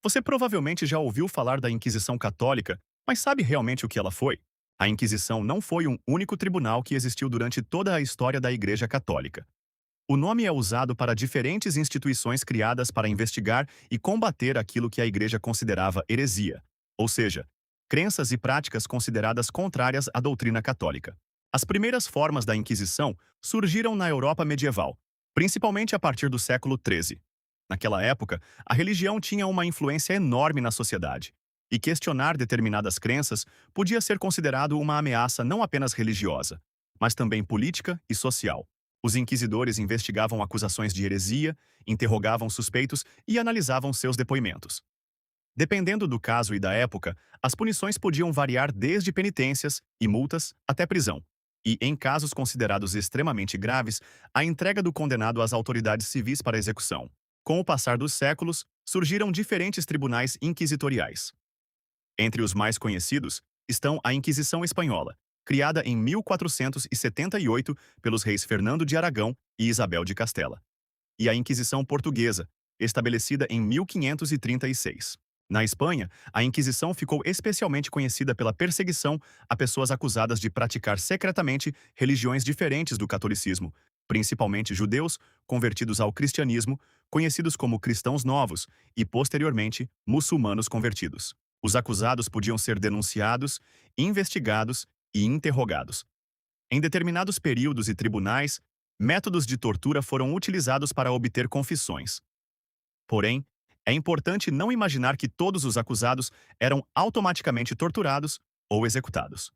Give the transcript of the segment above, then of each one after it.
Você provavelmente já ouviu falar da Inquisição Católica, mas sabe realmente o que ela foi? A Inquisição não foi um único tribunal que existiu durante toda a história da Igreja Católica. O nome é usado para diferentes instituições criadas para investigar e combater aquilo que a Igreja considerava heresia, ou seja, crenças e práticas consideradas contrárias à doutrina católica. As primeiras formas da Inquisição surgiram na Europa medieval, principalmente a partir do século XIII. Naquela época, a religião tinha uma influência enorme na sociedade, e questionar determinadas crenças podia ser considerado uma ameaça não apenas religiosa, mas também política e social. Os inquisidores investigavam acusações de heresia, interrogavam suspeitos e analisavam seus depoimentos. Dependendo do caso e da época, as punições podiam variar desde penitências e multas até prisão. E, em casos considerados extremamente graves, a entrega do condenado às autoridades civis para execução. Com o passar dos séculos, surgiram diferentes tribunais inquisitoriais. Entre os mais conhecidos estão a Inquisição Espanhola, criada em 1478 pelos reis Fernando de Aragão e Isabel de Castela, e a Inquisição Portuguesa, estabelecida em 1536. Na Espanha, a Inquisição ficou especialmente conhecida pela perseguição a pessoas acusadas de praticar secretamente religiões diferentes do catolicismo, principalmente judeus convertidos ao cristianismo, conhecidos como cristãos novos, e, posteriormente, muçulmanos convertidos. Os acusados podiam ser denunciados, investigados e interrogados. Em determinados períodos e tribunais, métodos de tortura foram utilizados para obter confissões. Porém, é importante não imaginar que todos os acusados eram automaticamente torturados ou executados.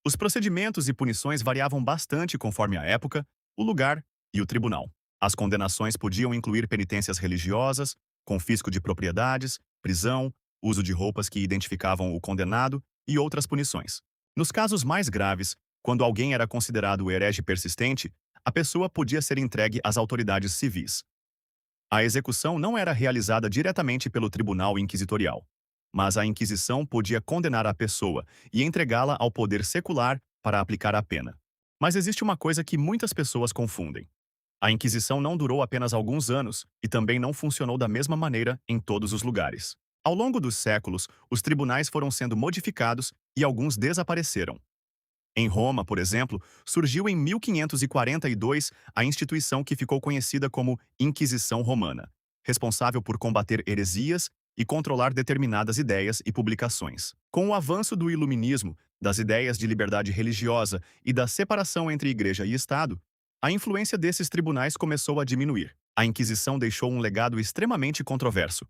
Os procedimentos e punições variavam bastante conforme a época, o lugar e o tribunal. As condenações podiam incluir penitências religiosas, confisco de propriedades, prisão, uso de roupas que identificavam o condenado e outras punições. Nos casos mais graves, quando alguém era considerado herege persistente, a pessoa podia ser entregue às autoridades civis. A execução não era realizada diretamente pelo tribunal inquisitorial, mas a Inquisição podia condenar a pessoa e entregá-la ao poder secular para aplicar a pena. Mas existe uma coisa que muitas pessoas confundem. A Inquisição não durou apenas alguns anos e também não funcionou da mesma maneira em todos os lugares. Ao longo dos séculos, os tribunais foram sendo modificados e alguns desapareceram. Em Roma, por exemplo, surgiu em 1542 a instituição que ficou conhecida como Inquisição Romana, responsável por combater heresias e controlar determinadas ideias e publicações. Com o avanço do iluminismo, das ideias de liberdade religiosa e da separação entre igreja e Estado, a influência desses tribunais começou a diminuir. A Inquisição deixou um legado extremamente controverso.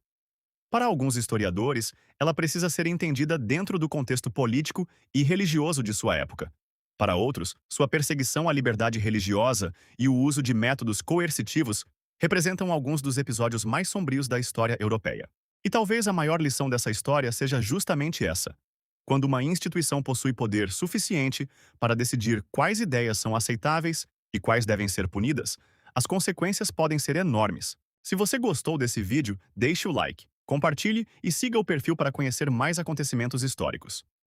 Para alguns historiadores, ela precisa ser entendida dentro do contexto político e religioso de sua época. Para outros, sua perseguição à liberdade religiosa e o uso de métodos coercitivos representam alguns dos episódios mais sombrios da história europeia. E talvez a maior lição dessa história seja justamente essa. Quando uma instituição possui poder suficiente para decidir quais ideias são aceitáveis e quais devem ser punidas, as consequências podem ser enormes. Se você gostou desse vídeo, deixe o like, compartilhe e siga o perfil para conhecer mais acontecimentos históricos.